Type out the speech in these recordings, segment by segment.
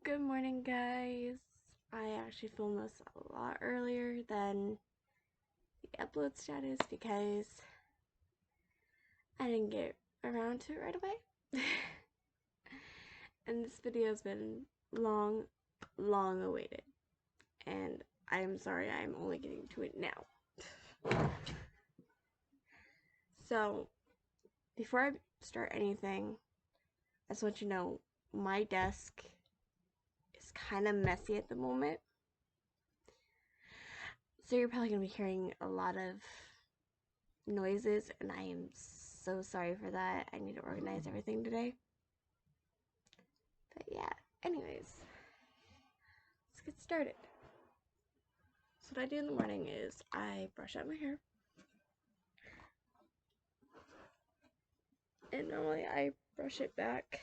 Good morning, guys. I actually filmed this a lot earlier than the upload status because I didn't get around to it right away. And this video has been long, long awaited. And I'm sorry I'm only getting to it now. So, before I start anything, I just want you to know my desk is kind of messy at the moment. So you're probably going to be hearing a lot of noises, and I am so sorry for that. I need to organize everything today. But yeah, anyways, let's get started. So what I do in the morning is I brush out my hair. And normally I brush it back.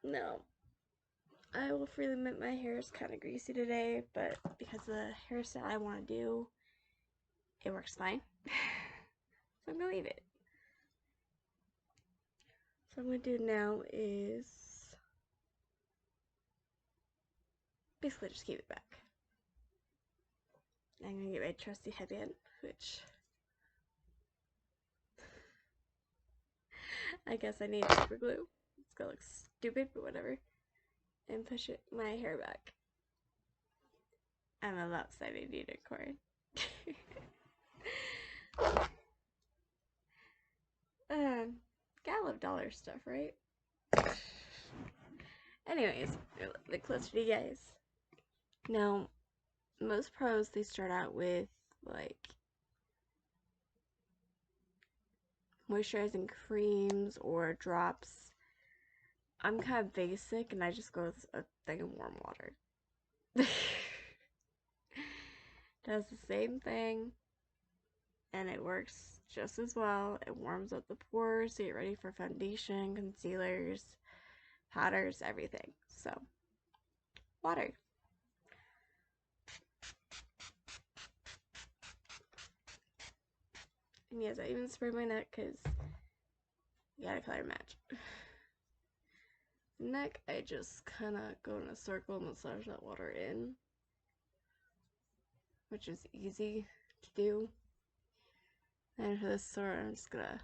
No, I will freely admit my hair is kind of greasy today, but because of the hairstyle I want to do, it works fine. So I'm going to leave it. So what I'm going to do now is basically just keep it back. I'm going to get my trusty headband, which I guess I need super glue. It's gonna look stupid, but whatever. And push my hair back. I'm a lopsided unicorn. Gotta love dollar stuff, right? Anyways, a little bit closer to you guys. Now, most pros, they start out with like moisturizing creams or drops. I'm kind of basic and I just go with a thing of warm water. Does the same thing and it works just as well. It warms up the pores to get ready for foundation, concealers, powders, everything. So, water. And yes, I even spray my neck because you gotta color match. Neck, I just kind of go in a circle and massage that water in, which is easy to do. And for this sort, I'm just gonna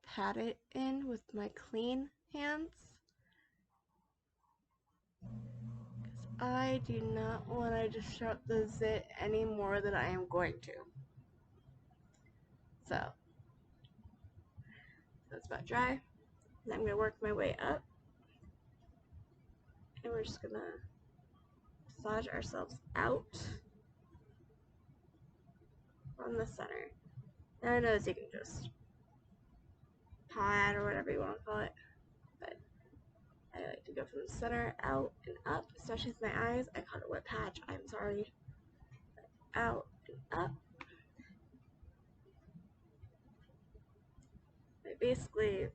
pat it in with my clean hands. I do not want to disrupt the zit any more than I am going to. So, that's about dry. And I'm going to work my way up. And we're just going to massage ourselves out from the center. Now I know you can just pat or whatever you want to call it. But I like to go from the center out and up, especially with my eyes. I caught a wet patch. I'm sorry. Out and up. But basically,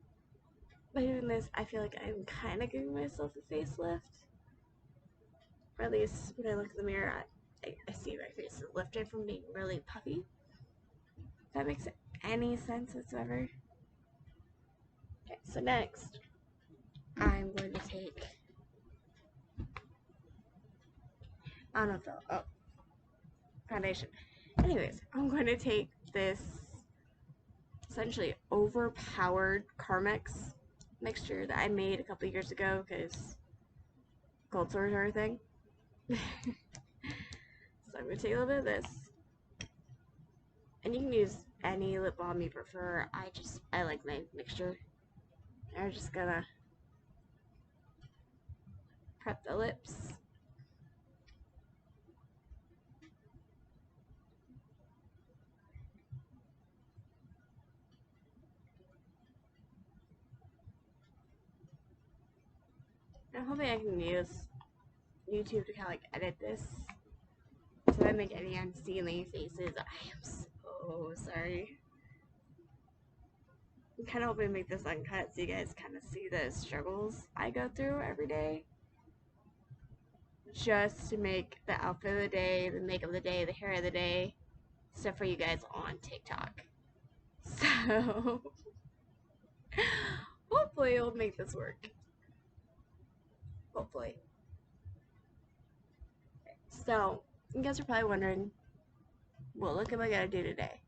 by doing this, I feel like I'm kind of giving myself a facelift. Or at least when I look in the mirror, I see my face is lifted from being really puffy. If that makes any sense whatsoever. Okay, so next, I'm going to take, I don't know, oh, foundation. Anyways, I'm going to take this essentially overpowered Carmex mixture that I made a couple years ago because cold sores are a thing. So I'm going to take a little bit of this. And you can use any lip balm you prefer. I like my mixture. I'm just gonna prep the lips. I'm hoping I can use YouTube to kind of like edit this. So if I make any unseelie faces, I am so sorry. I'm kind of hoping to make this uncut so you guys kind of see the struggles I go through every day. Just to make the outfit of the day, the makeup of the day, the hair of the day, stuff for you guys on TikTok. So, hopefully it'll make this work. hopefully. So, you guys are probably wondering, what look am I gonna do today?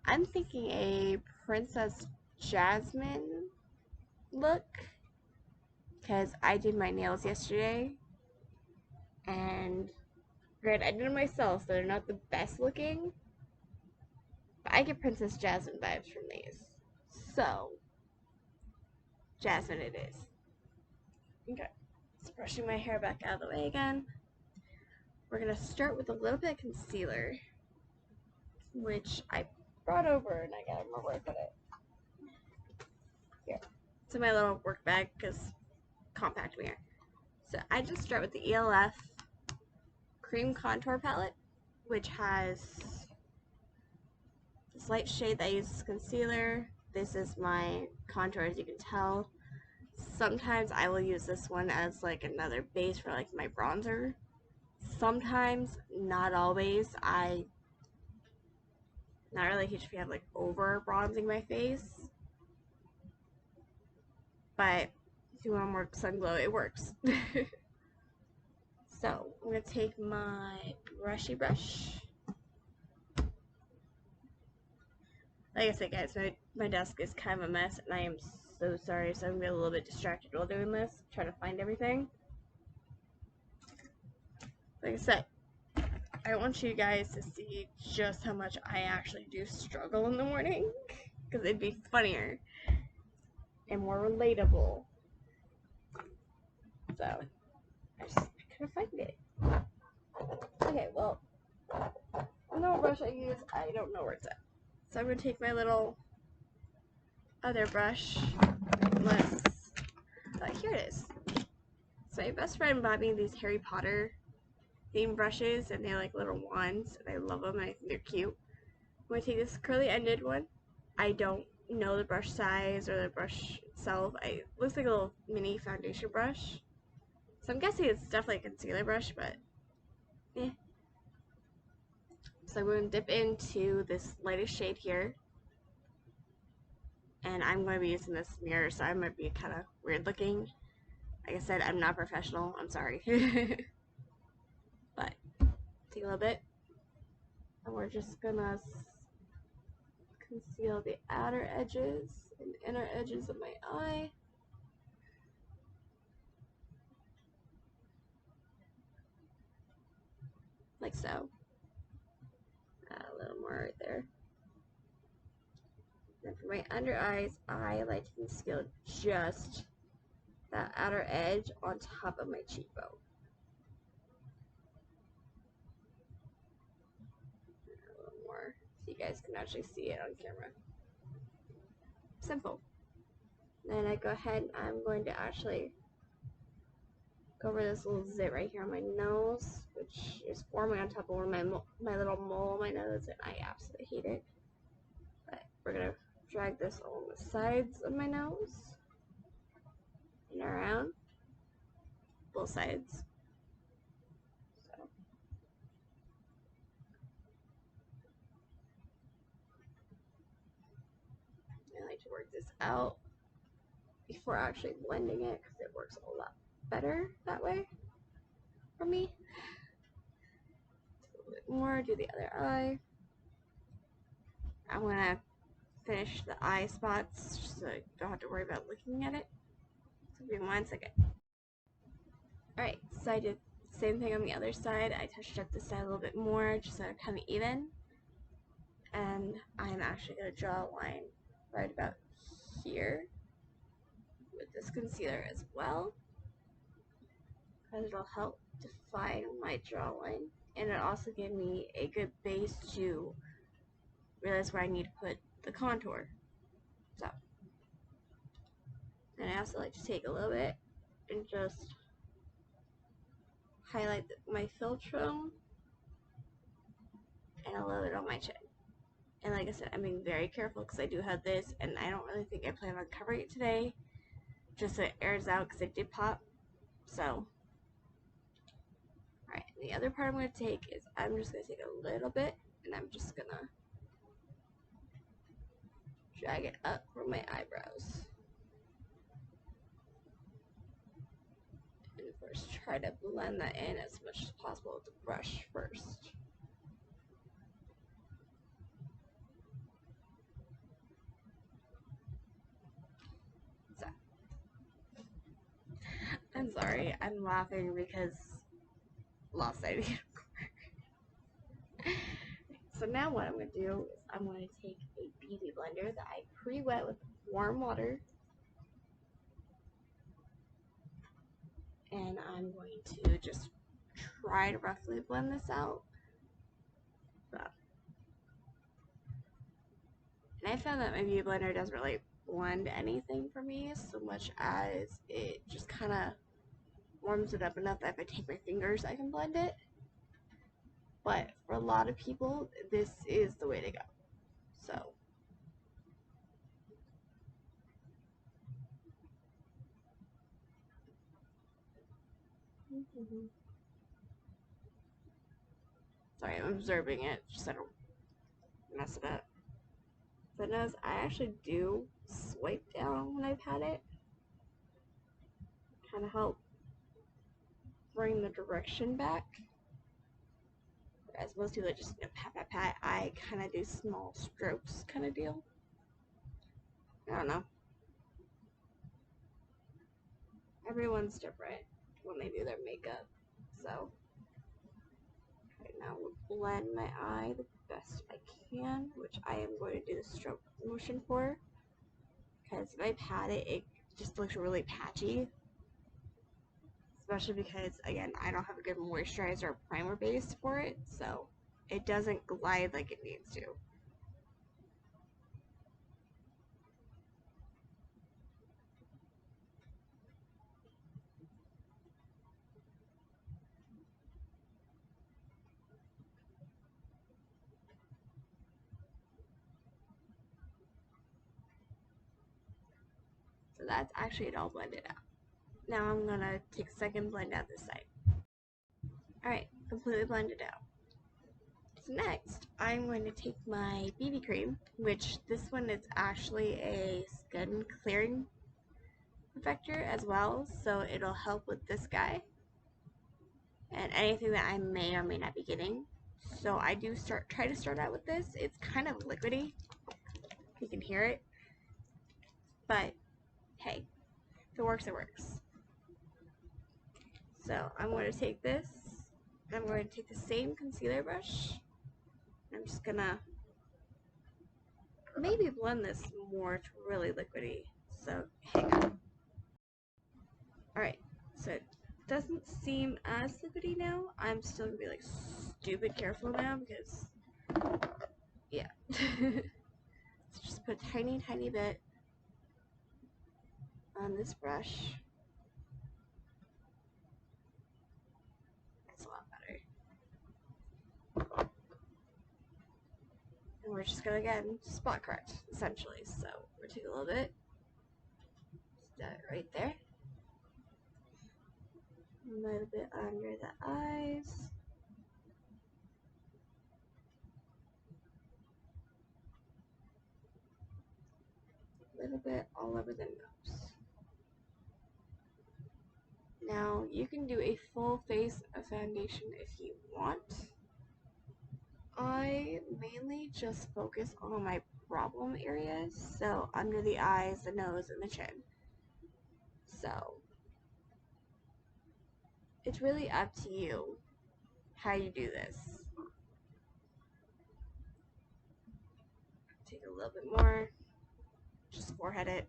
I'm thinking a Princess Jasmine look, because I did my nails yesterday, and granted, I did them myself, so they're not the best looking, but I get Princess Jasmine vibes from these. So, Jasmine it is. Okay, just brushing my hair back out of the way again. We're gonna start with a little bit of concealer, which I brought over and I gotta remember where I put it. Here. It's in my little work bag because compact mirror. So I just start with the ELF Cream Contour Palette, which has this light shade that I use as concealer. This is my contour, as you can tell. Sometimes I will use this one as like another base for like my bronzer. Sometimes, not always. I'm not really a huge fan of like over bronzing my face. But if you want more sun glow, it works. So I'm gonna take my brushy brush. Like I said, guys, my desk is kind of a mess, and I am so sorry. So I'm gonna be a little bit distracted while doing this, trying to find everything. Like I said, I want you guys to see just how much I actually do struggle in the morning, because it'd be funnier and more relatable. So I couldn't find it. Okay, well, I know what brush I use. I don't know where it's at. So I'm gonna take my little other brush. Here it is. So my best friend bought me these Harry Potter themed brushes, and they're like little wands, and I love them, and I think they're cute. I'm gonna take this curly ended one. I don't know the brush size or the brush itself. It looks like a little mini foundation brush. So I'm guessing it's definitely a concealer brush, but eh. So I'm going to dip into this lightest shade here. And I'm going to be using this mirror, so I might be kind of weird looking. Like I said, I'm not professional. I'm sorry. But take a little bit. And we're just going to conceal the outer edges and inner edges of my eye. Like so. A little more right there. Then for my under eyes, I like to conceal just that outer edge on top of my cheekbone. A little more so you guys can actually see it on camera. Simple. Then I go ahead and I'm going to actually go over this little zit right here on my nose, which is forming on top of my little mole on my nose, and I absolutely hate it. But we're going to drag this along the sides of my nose and around both sides. So I like to work this out before actually blending it, because it works a lot better that way for me. A little bit more, do the other eye. I'm going to finish the eye spots so I don't have to worry about looking at it. So give me 1 second. Alright, so I did the same thing on the other side. I touched up this side a little bit more just so it's kind of even. And I'm actually going to draw a line right about here with this concealer as well, because it'll help define my jawline, and it'll also give me a good base to realize where I need to put the contour. So, and I also like to take a little bit and just highlight my philtrum and a little bit on my chin. And like I said, I'm being very careful because I do have this, and I don't really think I plan on covering it today, just so it airs out because it did pop. So, alright, the other part I'm going to take is I'm just going to take a little bit, and I'm just going to drag it up from my eyebrows and first try to blend that in as much as possible with the brush first. So, I'm sorry, I'm laughing because lost idea. So now what I'm going to do is I'm going to take a beauty blender that I pre-wet with warm water, and I'm going to just try to roughly blend this out. And I found that my beauty blender doesn't really blend anything for me so much as it just kind of warms it up enough that if I take my fingers I can blend it. But for a lot of people, this is the way to go. So sorry, I'm observing it just so I don't mess it up. But notice I actually do swipe down when I pat it, kind of help bring the direction back. Whereas most people just pat pat pat, I kind of do small strokes kind of deal. I don't know. Everyone's different when they do their makeup. So right now we'll blend my eye the best I can, which I am going to do the stroke motion for. Because if I pat it, it just looks really patchy. Especially because, again, I don't have a good moisturizer or primer base for it, so it doesn't glide like it needs to. So that's actually it all blended out. Now I'm going to take a second, blend out this side. Alright, completely blended out. So next, I'm going to take my BB cream, which this one is actually a skin clearing perfector as well, so it'll help with this guy and anything that I may or may not be getting. So I do try to start out with this. It's kind of liquidy, you can hear it, but hey, if it works, it works. So I'm going to take this, and I'm going to take the same concealer brush. I'm just gonna maybe blend this more to really liquidy. So hang on. Alright, so it doesn't seem as liquidy now. I'm still gonna be like stupid careful now because, yeah. So just put a tiny, tiny bit on this brush. That's a lot better. And we're just gonna, again, spot correct, essentially. So we're gonna take a little bit, just right there. A little bit under the eyes. A little bit all over the nose. Now, you can do a full face of foundation if you want. I mainly just focus on my problem areas, so under the eyes, the nose, and the chin. So, it's really up to you how you do this. Take a little bit more, just forehead it.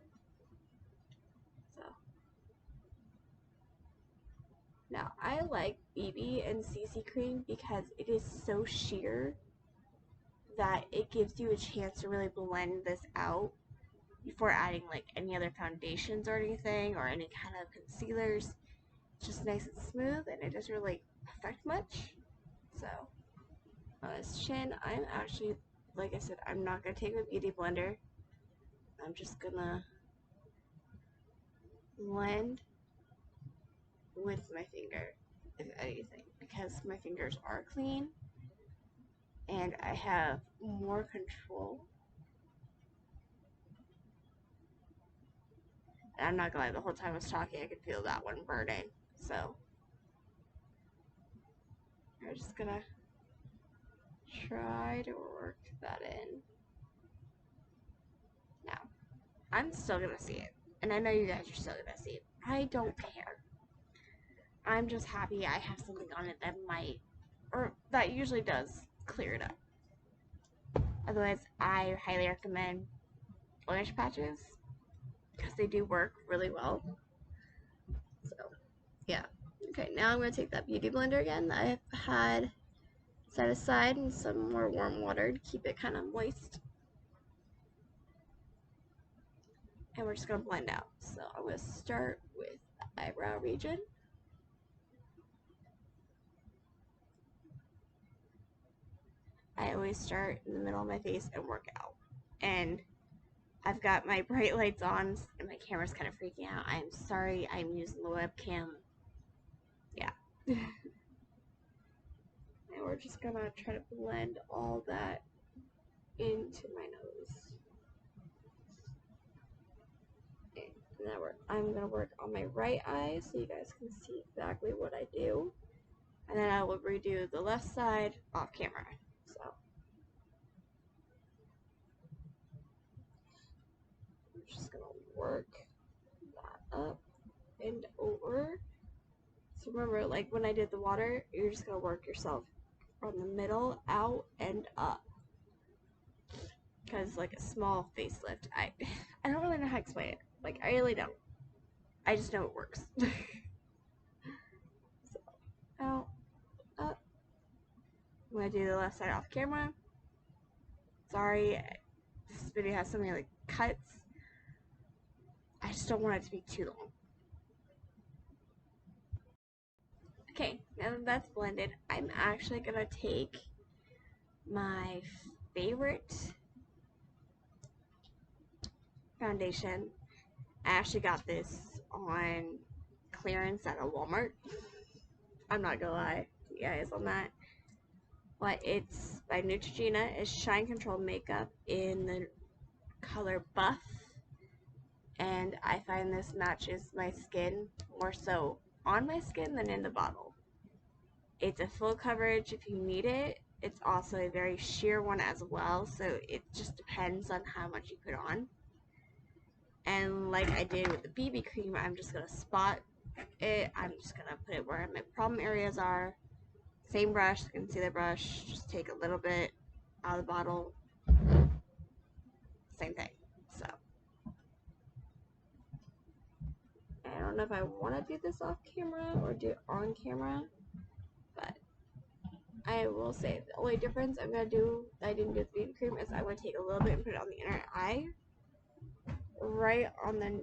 So, now I like BB and CC cream because it is so sheer that it gives you a chance to really blend this out before adding like any other foundations or anything or any kind of concealers. It's just nice and smooth and it doesn't really affect much. So on this chin, I'm actually, like I said, I'm not going to take my beauty blender. I'm just going to blend with my finger, if anything, because my fingers are clean and I have more control. And I'm not gonna lie, the whole time I was talking, I could feel that one burning. So we're just gonna try to work that in. Now, I'm still gonna see it. And I know you guys are still gonna see it. I don't care. I'm just happy I have something on it that might, or that usually does clear it up. Otherwise, I highly recommend blemish patches because they do work really well. So, yeah. Okay, now I'm going to take that beauty blender again that I've had set aside in some more warm water to keep it kind of moist. And we're just going to blend out. So I'm going to start with the eyebrow region. I always start in the middle of my face and work out. And I've got my bright lights on and my camera's kind of freaking out. I'm sorry, I'm using the webcam. Yeah. And we're just gonna try to blend all that into my nose. Okay. Now I'm gonna work on my right eye so you guys can see exactly what I do. And then I will redo the left side off camera. So I'm just gonna work that up and over. So remember, like when I did the water, you're just gonna work yourself from the middle out and up. Because like a small facelift, I don't really know how to explain it. Like I really don't. I just know it works. So out, up. I'm gonna do the left side off camera. Sorry, this video has so many like cuts. I just don't want it to be too long. Okay, now that that's blended, I'm actually gonna take my favorite foundation. I actually got this on clearance at a Walmart. I'm not gonna lie to you guys on that. But it's by Neutrogena. It's Shine Control Makeup in the color Buff. And I find this matches my skin more so on my skin than in the bottle. It's a full coverage if you need it. It's also a very sheer one as well, so it just depends on how much you put on. And like I did with the BB cream, I'm just going to spot it. I'm just going to put it where my problem areas are. Same brush, concealer brush, just take a little bit out of the bottle. Same thing. So I don't know if I want to do this off camera or do it on camera, but I will say the only difference I'm going to do that I didn't do with BB cream is I'm going to take a little bit and put it on the inner eye, right on the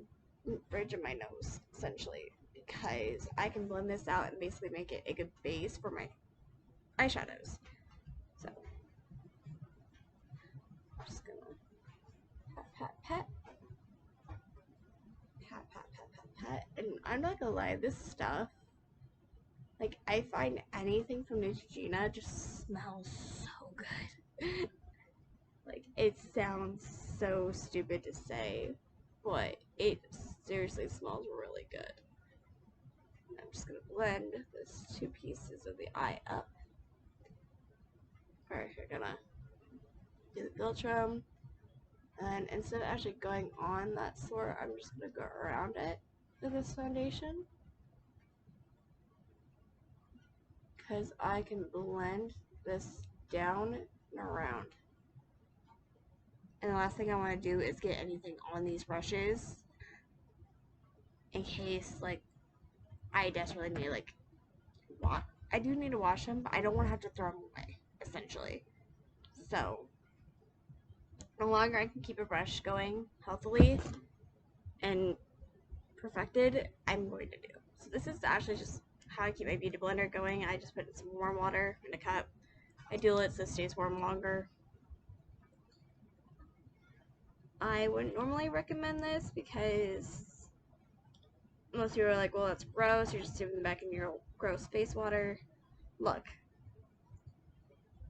bridge of my nose, essentially, because I can blend this out and basically make it a good base for my eyeshadows. So I'm just going to pat, pat, pat, pat, pat, pat, pat, and I'm not going to lie, this stuff, like, I find anything from Neutrogena just smells so good. Like, it sounds so stupid to say, but it seriously smells really good. And I'm just going to blend those two pieces of the eye up. Alright, we're going to do the Viltrum. And instead of actually going on that sort, I'm just going to go around it with this foundation. Because I can blend this down and around. And the last thing I want to do is get anything on these brushes in case, like, I desperately need, like, I do need to wash them, but I don't want to have to throw them away, essentially. So, the longer I can keep a brush going healthily and perfected, I'm going to do. So this is actually just how I keep my beauty blender going. I just put some warm water in a cup. I do it so it stays warm longer. I wouldn't normally recommend this because most people are like, well, that's gross. You're just dipping back in your gross face water. Look,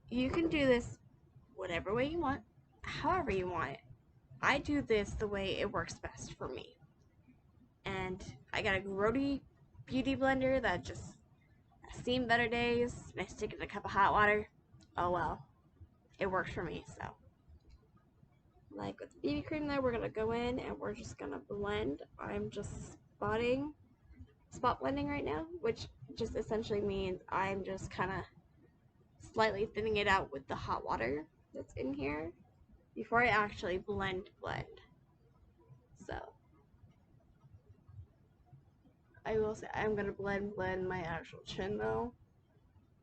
you can do this whatever way you want, however you want it. I do this the way it works best for me. And I got a grody beauty blender that just has seen better days, and I stick it in a cup of hot water. Oh well, it works for me. So, like with the BB cream there, we're gonna go in and we're just gonna blend. I'm just spot blending right now, which just essentially means I'm just kind of slightly thinning it out with the hot water that's in here before I actually blend. So I will say I'm gonna blend my actual chin though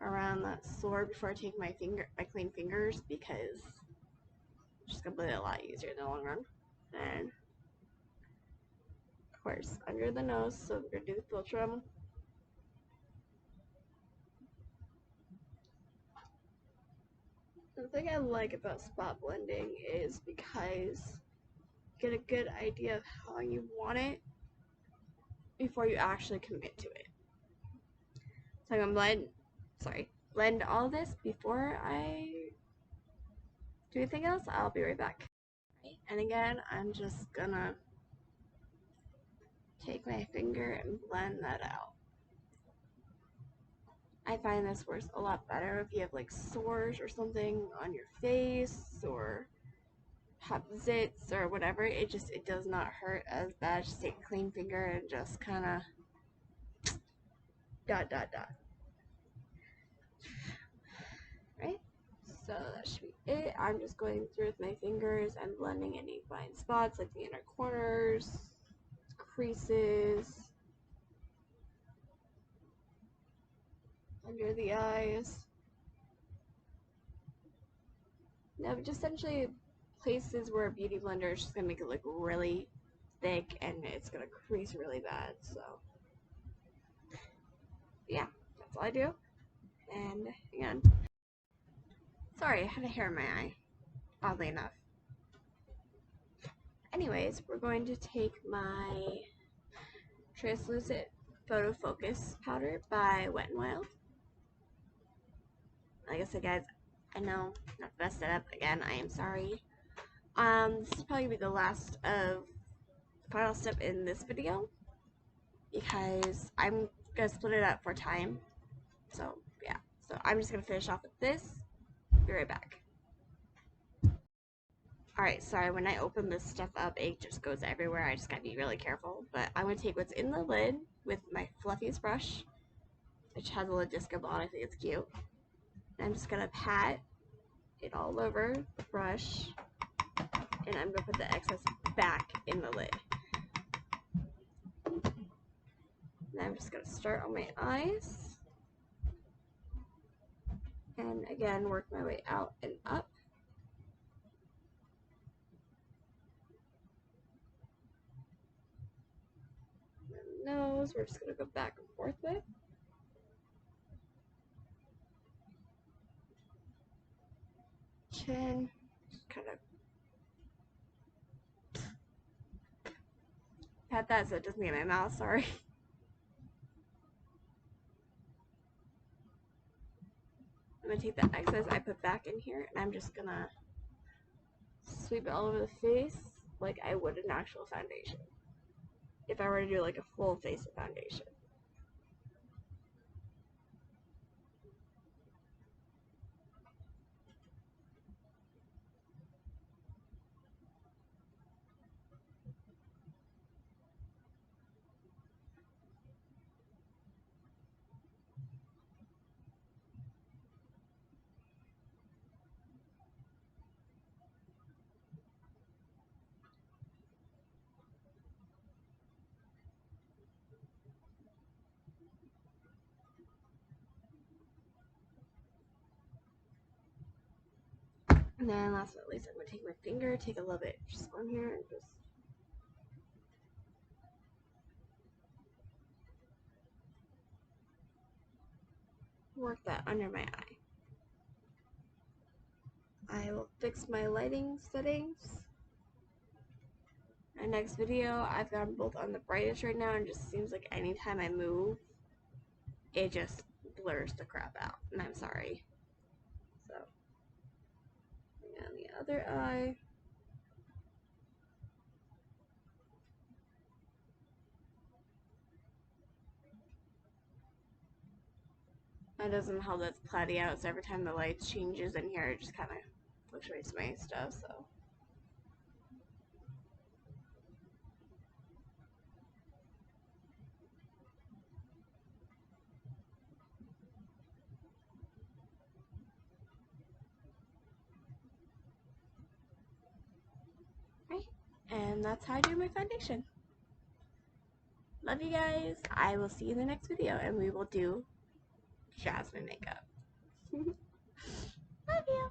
around that sore before I take my clean fingers, because it's just gonna blend it a lot easier in the long run. And of course under the nose, so we're gonna do the philtrum. The thing I like about spot blending is because you get a good idea of how you want it before you actually commit to it. So I'm gonna blend all this before I do anything else. I'll be right back. And again, I'm just gonna take my finger and blend that out. I find this works a lot better if you have like sores or something on your face, or have zits or whatever. It does not hurt as bad. Just take a clean finger and just kind of dot. Right? So that should be it. I'm just going through with my fingers and blending any fine spots like the inner corners, creases, under the eyes. Now, just essentially places where a beauty blender is just gonna make it look really thick and it's gonna crease really bad. So yeah, that's all I do. And hang on. Sorry, I had a hair in my eye, oddly enough. Anyways, we're going to take my translucent photo focus powder by Wet n Wild. Like I said, guys, I know not the best setup. Again, I am sorry. This is probably gonna be the last of the final step in this video, because I'm gonna split it up for time. So yeah, so I'm just gonna finish off with this. Be right back. Alright, sorry, when I open this stuff up, it just goes everywhere. I just gotta be really careful. But I'm gonna take what's in the lid with my fluffiest brush, which has a little disco ball. I think it's cute. And I'm just gonna pat it all over the brush, and I'm gonna put the excess back in the lid. Now I'm just gonna start on my eyes, and again work my way out and up. Nose, we're just gonna go back and forth with. Chin, just kind of pat that so it doesn't get in my mouth, sorry. I'm gonna take the excess I put back in here, and I'm just gonna sweep it all over the face like I would an actual foundation, if I were to do like a full face of foundation. And then last but not least, I'm gonna take my finger, take a little bit just on here, and just work that under my eye. I will fix my lighting settings. My next video, I've got them both on the brightest right now, and it just seems like anytime I move, it just blurs the crap out, and I'm sorry. So, on the other eye. It doesn't help that it's cloudy out, so every time the light changes in here, it just kind of fluctuates my stuff, so. Right, and that's how I do my foundation. Love you guys. I will see you in the next video, and we will do Jasmine makeup. Love you.